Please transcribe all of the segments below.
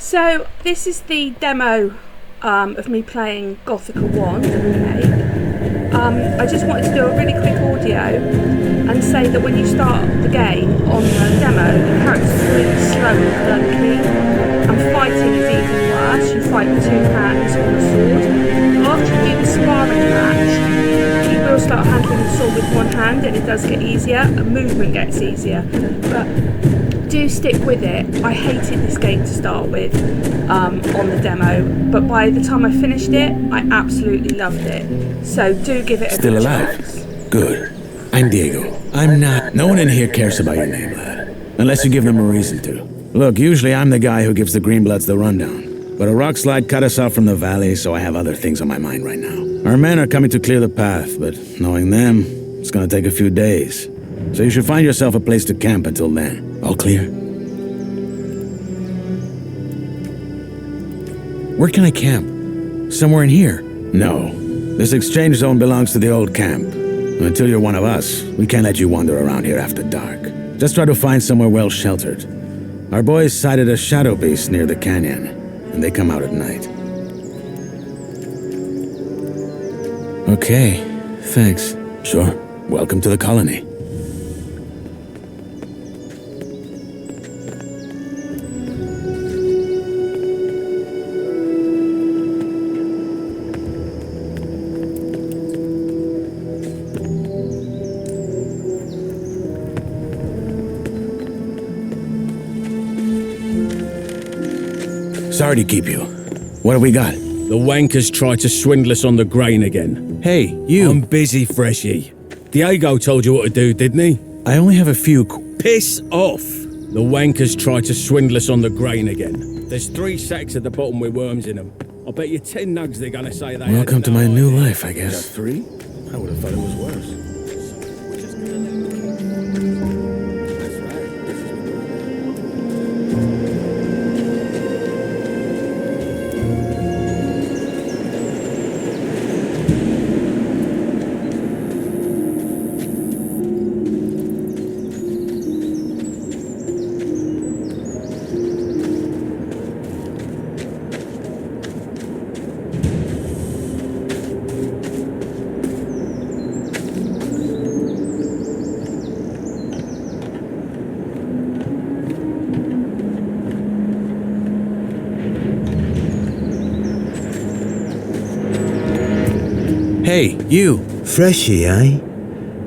So this is the demo of me playing Gothic 1, the remake. I just wanted to do a really quick audio and say that when you start the game on the demo, the character's really slow and clunky, and fighting is even worse. You fight with two hands on a sword. After you do the sparring match, you will start handling the sword with one hand, and it does get easier, and movement gets easier. But do stick with it. I hated this game to start with on the demo, but by the time I finished it, I absolutely loved it. So do give it a Still good alive? chance. Good. I'm Diego. I'm not. No one in here cares about your name, lad. Unless you give them a reason to. Look, usually I'm the guy who gives the Greenbloods the rundown. But a rock slide cut us off from the valley, so I have other things on my mind right now. Our men are coming to clear the path, but knowing them, it's gonna take a few days. So you should find yourself a place to camp until then. All clear? Where can I camp? Somewhere in here? No. This exchange zone belongs to the old camp. Until you're one of us, we can't let you wander around here after dark. Just try to find somewhere well sheltered. Our boys sighted a shadow beast near the canyon, and they come out at night. Okay, thanks. Sure. Welcome to the colony. Sorry to keep you. What have we got? The wankers tried to swindle us on the grain again. Hey, you. I'm busy, Freshie. Diego told you what to do, didn't he? I only have a few Piss off! The wankers tried to swindle us on the grain again. There's 3 sacks at the bottom with worms in them. I'll bet you 10 nugs they're gonna say they Welcome had to no my new idea. life, I guess. 3? I would have thought it was worse. That's right. This is what we're doing. Hey, you. Freshie, eh?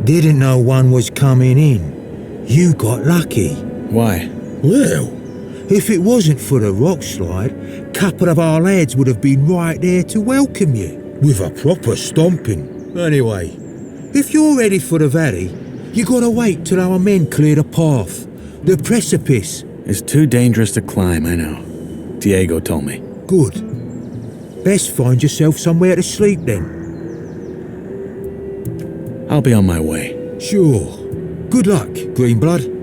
Didn't know one was coming in. You got lucky. Why? Well, if it wasn't for the rock slide, couple of our lads would have been right there to welcome you, with a proper stomping. Anyway, if you're ready for the valley, you gotta wait till our men clear the path. The precipice. It's too dangerous to climb, I know. Diego told me. Good. Best find yourself somewhere to sleep then. I'll be on my way. Sure. Good luck, Greenblood.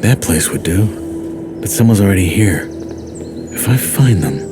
That place would do. But someone's already here. If I find them...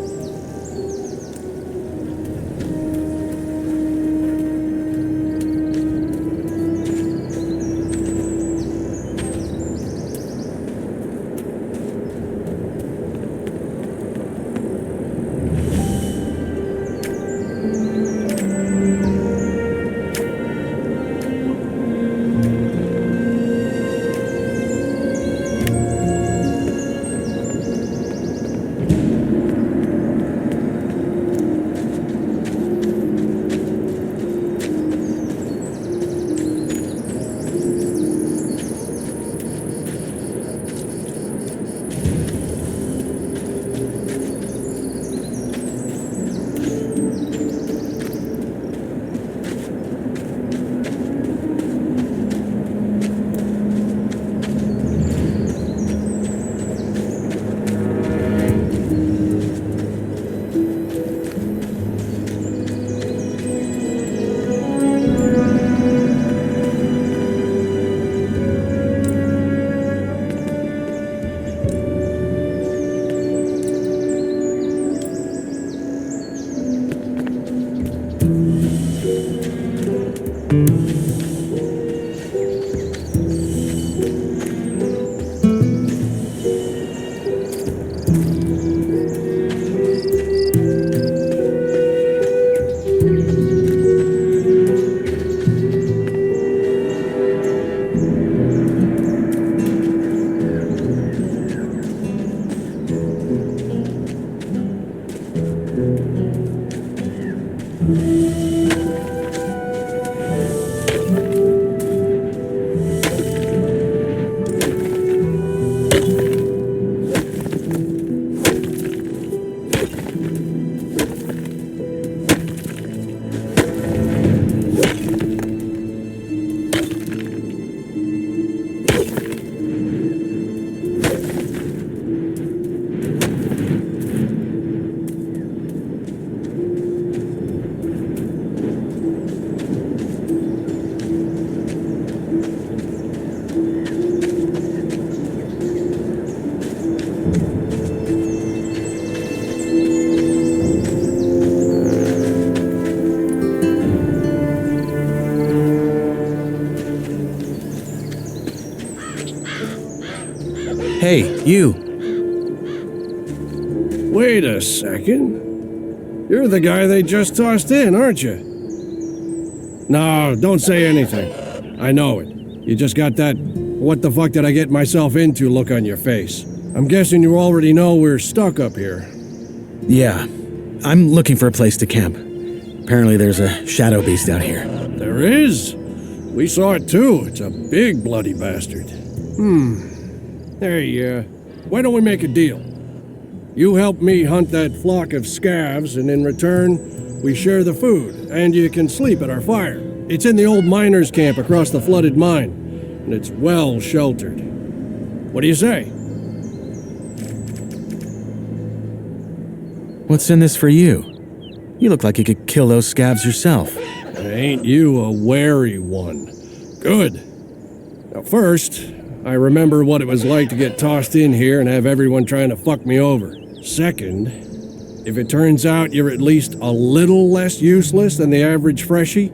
Hey, you. Wait a second. You're the guy they just tossed in, aren't you? No, don't say anything. I know it. You just got that what the fuck did I get myself into look on your face. I'm guessing you already know we're stuck up here. Yeah. I'm looking for a place to camp. Apparently there's a shadow beast out here. There is? We saw it too. It's a big bloody bastard. Hey, why don't we make a deal? You help me hunt that flock of scavs, and in return, we share the food, and you can sleep at our fire. It's in the old miners' camp across the flooded mine, and it's well sheltered. What do you say? What's in this for you? You look like you could kill those scavs yourself. Ain't you a wary one? Good. Now first, I remember what it was like to get tossed in here and have everyone trying to fuck me over. Second, if it turns out you're at least a little less useless than the average freshie,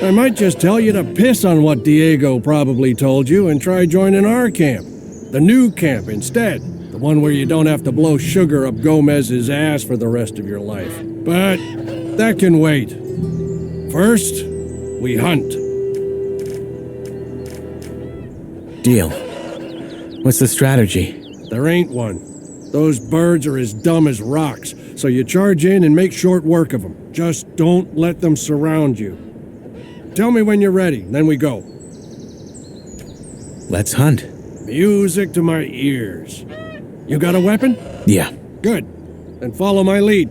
I might just tell you to piss on what Diego probably told you and try joining our camp. The new camp instead. The one where you don't have to blow sugar up Gomez's ass for the rest of your life. But that can wait. First, we hunt. Deal. What's the strategy? There ain't one. Those birds are as dumb as rocks, so you charge in and make short work of them. Just don't let them surround you. Tell me when you're ready, then we go. Let's hunt. Music to my ears. You got a weapon? Yeah. Good. Then follow my lead.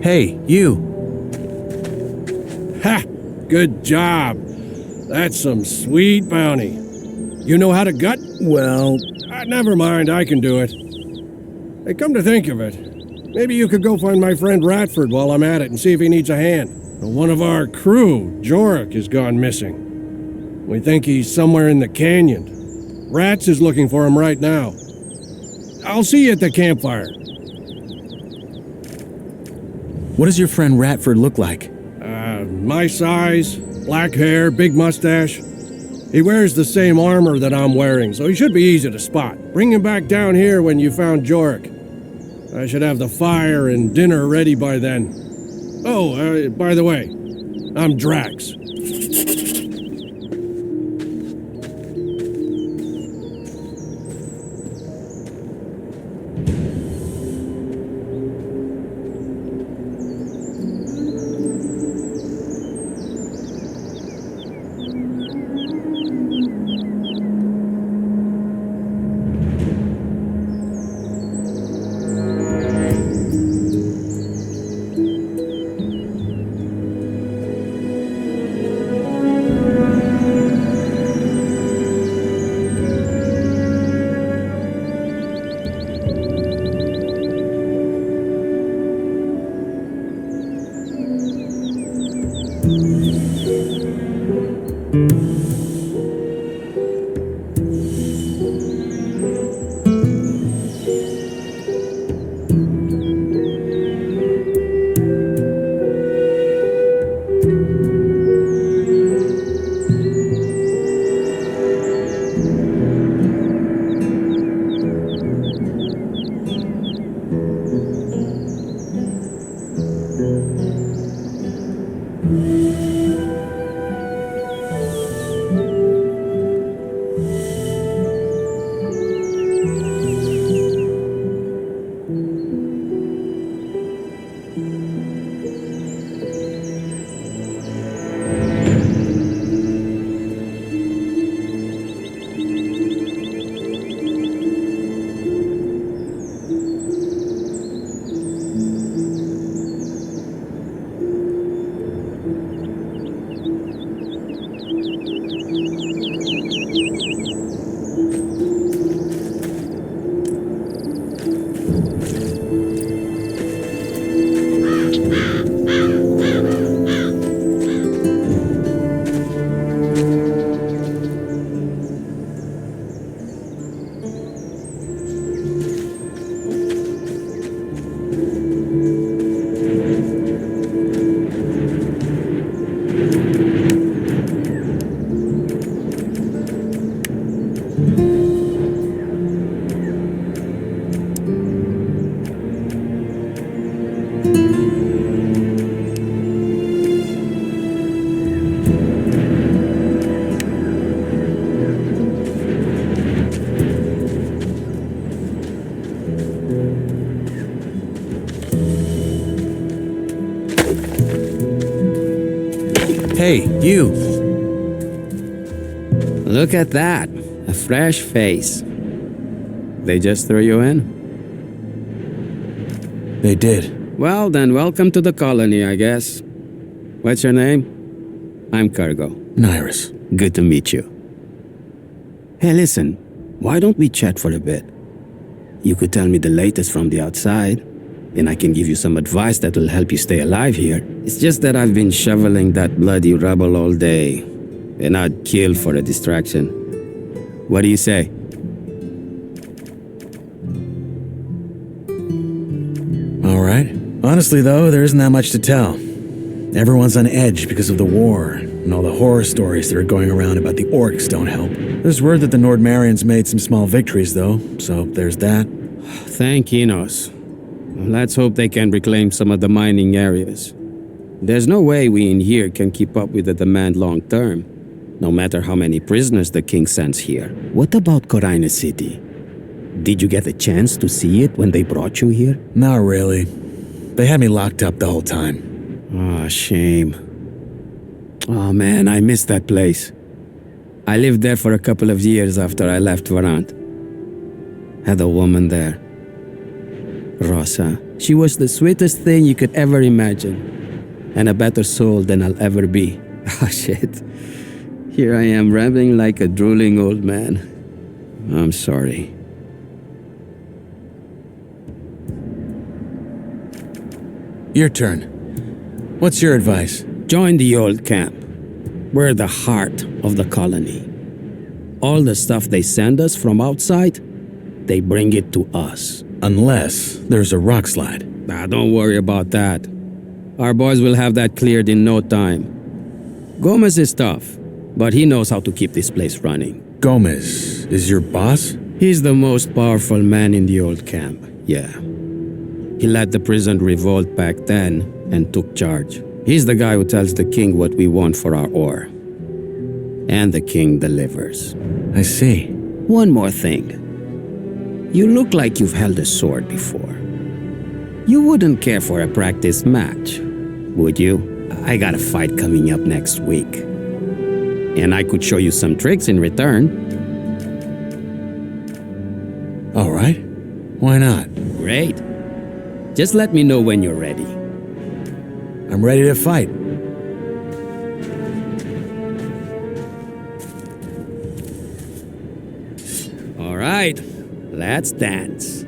Hey, you. Ha! Good job. That's some sweet bounty. You know how to gut? Well, Never mind, I can do it. Hey, come to think of it, maybe you could go find my friend Ratford while I'm at it and see if he needs a hand. One of our crew, Jorik, has gone missing. We think he's somewhere in the canyon. Rats is looking for him right now. I'll see you at the campfire. what does your friend Ratford look like? My size, black hair, big mustache. He wears the same armor that I'm wearing, so he should be easy to spot. Bring him back down here when you found Jorik. I should have the fire and dinner ready by then. Oh, by the way, I'm Drax. Hey, you! Look at that. A fresh face. They just threw you in? They did. Well, then welcome to the colony, I guess. What's your name? I'm Cargo. Nyrus. Good to meet you. Hey, listen. Why don't we chat for a bit? You could tell me the latest from the outside, and I can give you some advice that will help you stay alive here. It's just that I've been shoveling that bloody rubble all day, and I'd kill for a distraction. What do you say? All right. Honestly, though, there isn't that much to tell. Everyone's on edge because of the war, and all the horror stories that are going around about the orcs don't help. There's word that the Nordmarians made some small victories, though, so there's that. Thank Enos. Let's hope they can reclaim some of the mining areas. There's no way we in here can keep up with the demand long term, no matter how many prisoners the king sends here. What about Corina City? Did you get a chance to see it when they brought you here? Not really. They had me locked up the whole time. Ah, shame. Oh man, I miss that place. I lived there for a couple of years after I left Varant. Had a woman there. Rosa. She was the sweetest thing you could ever imagine. And a better soul than I'll ever be. Ah, shit. Here I am rambling like a drooling old man. I'm sorry. Your turn. What's your advice? Join the old camp. We're the heart of the colony. All the stuff they send us from outside, they bring it to us. Unless there's a rock slide. Ah, don't worry about that. Our boys will have that cleared in no time. Gomez is tough, but he knows how to keep this place running. Gomez is your boss? He's the most powerful man in the old camp, yeah. He led the prison revolt back then and took charge. He's the guy who tells the king what we want for our ore. And the king delivers. I see. One more thing. You look like you've held a sword before. You wouldn't care for a practice match, would you? I got a fight coming up next week. And I could show you some tricks in return. All right. Why not? Great. Just let me know when you're ready. I'm ready to fight. All right. Let's dance.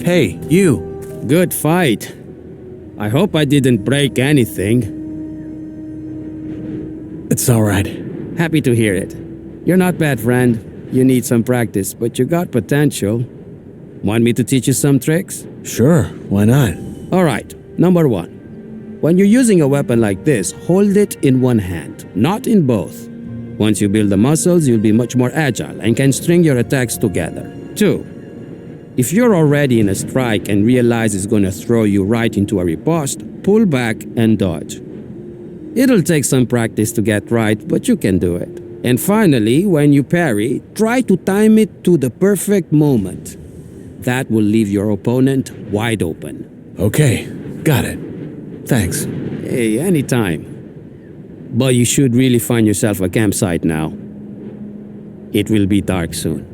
Hey, you. Good fight. I hope I didn't break anything. It's all right. Happy to hear it. You're not bad, friend. You need some practice, but you got potential. Want me to teach you some tricks? Sure, why not? All right, number 1. When you're using a weapon like this, hold it in one hand, not in both. Once you build the muscles, you'll be much more agile and can string your attacks together. 2. If you're already in a strike and realize it's gonna throw you right into a riposte, pull back and dodge. It'll take some practice to get right, but you can do it. And finally, when you parry, try to time it to the perfect moment. That will leave your opponent wide open. Okay, got it. Thanks. Hey, anytime. But you should really find yourself a campsite now. It will be dark soon.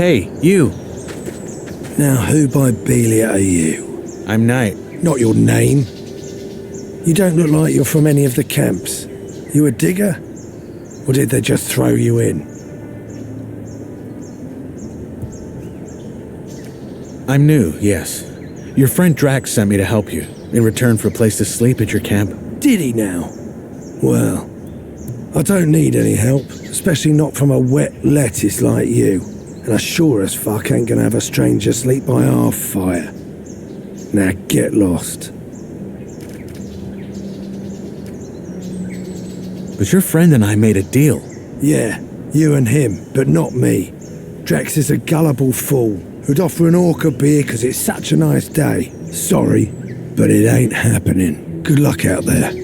Hey, you. Now, who by Belia are you? I'm Knight. Not your name. You don't look like you're from any of the camps. You a digger? Or did they just throw you in? I'm new, yes. Your friend Drax sent me to help you, in return for a place to sleep at your camp. Did he now? Well, I don't need any help, especially not from a wet lettuce like you. And I sure as fuck ain't gonna have a stranger sleep by our fire. Now get lost. But your friend and I made a deal. Yeah, you and him, but not me. Drax is a gullible fool who'd offer an orc a beer because it's such a nice day. Sorry, but it ain't happening. Good luck out there.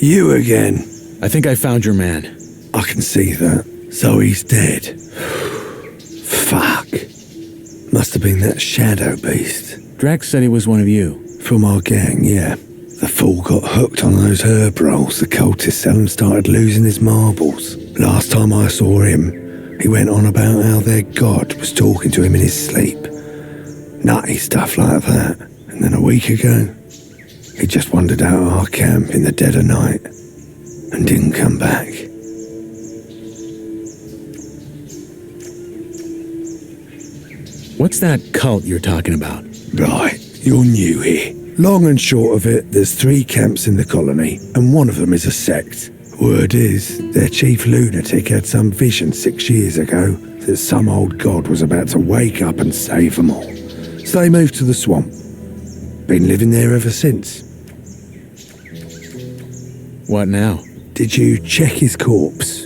You again. I think I found your man. I can see that. So he's dead. Fuck. Must have been that shadow beast. Drax said he was one of you. From our gang, yeah. The fool got hooked on those herb rolls the cultists sell and started losing his marbles. Last time I saw him, he went on about how their god was talking to him in his sleep. Nutty stuff like that. And then a week ago, he just wandered out of our camp in the dead of night and didn't come back. What's that cult you're talking about? Right, you're new here. Long and short of it, there's 3 camps in the colony, and one of them is a sect. Word is, their chief lunatic had some vision 6 years ago that some old god was about to wake up and save them all. So they moved to the swamp. Been living there ever since. What now? Did you check his corpse?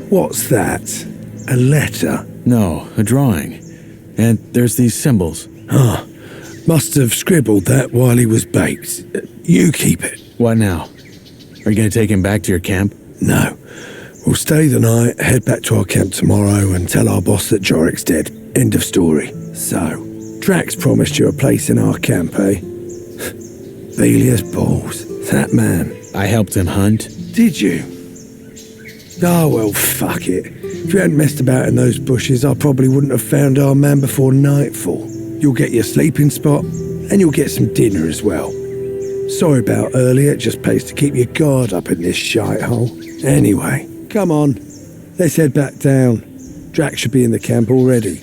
What's that? A letter? No, a drawing. And there's these symbols. Huh. Must have scribbled that while he was baked. You keep it. What now? Are you gonna take him back to your camp? No. We'll stay the night, head back to our camp tomorrow and tell our boss that Jorik's dead. End of story. So, Drax promised you a place in our camp, eh? Velia's balls. That man. I helped him hunt. Did you? Ah, well, fuck it. If you hadn't messed about in those bushes, I probably wouldn't have found our man before nightfall. You'll get your sleeping spot, and you'll get some dinner as well. Sorry about earlier, it just pays to keep your guard up in this shithole. Anyway, come on. Let's head back down. Drax should be in the camp already.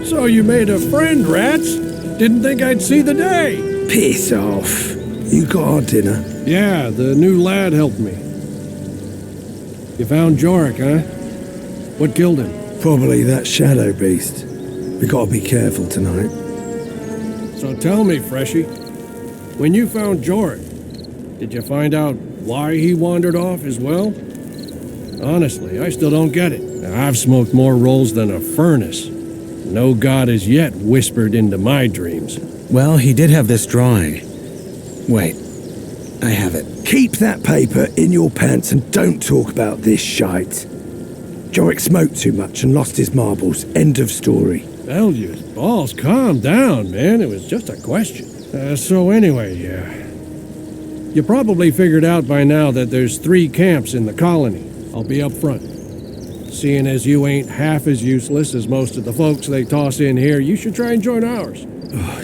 So you made a friend, Rats? Didn't think I'd see the day. Piss off. You got our dinner? Yeah, the new lad helped me. You found Jorik, huh? What killed him? Probably that shadow beast. We gotta be careful tonight. So tell me, Freshie, when you found Jorik, did you find out why he wandered off as well? Honestly, I still don't get it. Now, I've smoked more rolls than a furnace. No god has yet whispered into my dreams. Well, he did have this drawing. Wait, I have it. Keep that paper in your pants and don't talk about this shite. Jorik smoked too much and lost his marbles. End of story. Elliot, balls, calm down, man. It was just a question. So anyway, you probably figured out by now that there's 3 camps in the colony. I'll be up front. Seeing as you ain't half as useless as most of the folks they toss in here, you should try and join ours.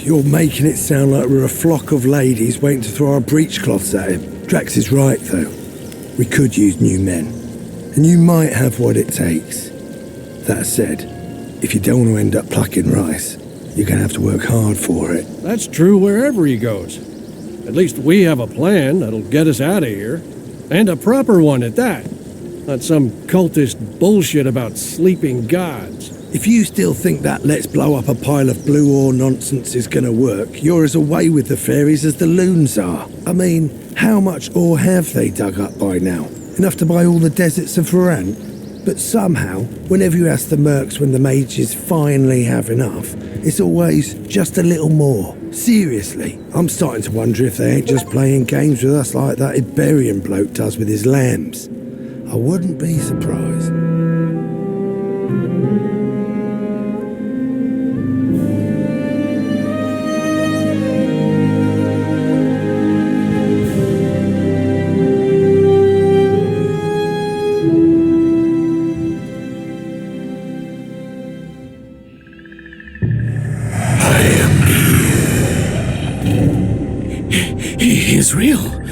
You're making it sound like we're a flock of ladies waiting to throw our breechcloths at him. Drax is right, though. We could use new men. And you might have what it takes. That said, if you don't want to end up plucking rice, you're going to have to work hard for it. That's true wherever he goes. At least we have a plan that'll get us out of here. And a proper one at that. Not some cultist bullshit about sleeping gods. If you still think that let's blow up a pile of blue ore nonsense is gonna work, you're as away with the fairies as the loons are. I mean, how much ore have they dug up by now? Enough to buy all the deserts of Varan? But somehow, whenever you ask the mercs when the mages finally have enough, it's always just a little more. Seriously, I'm starting to wonder if they ain't just playing games with us like that Iberian bloke does with his lambs. I wouldn't be surprised. He is real.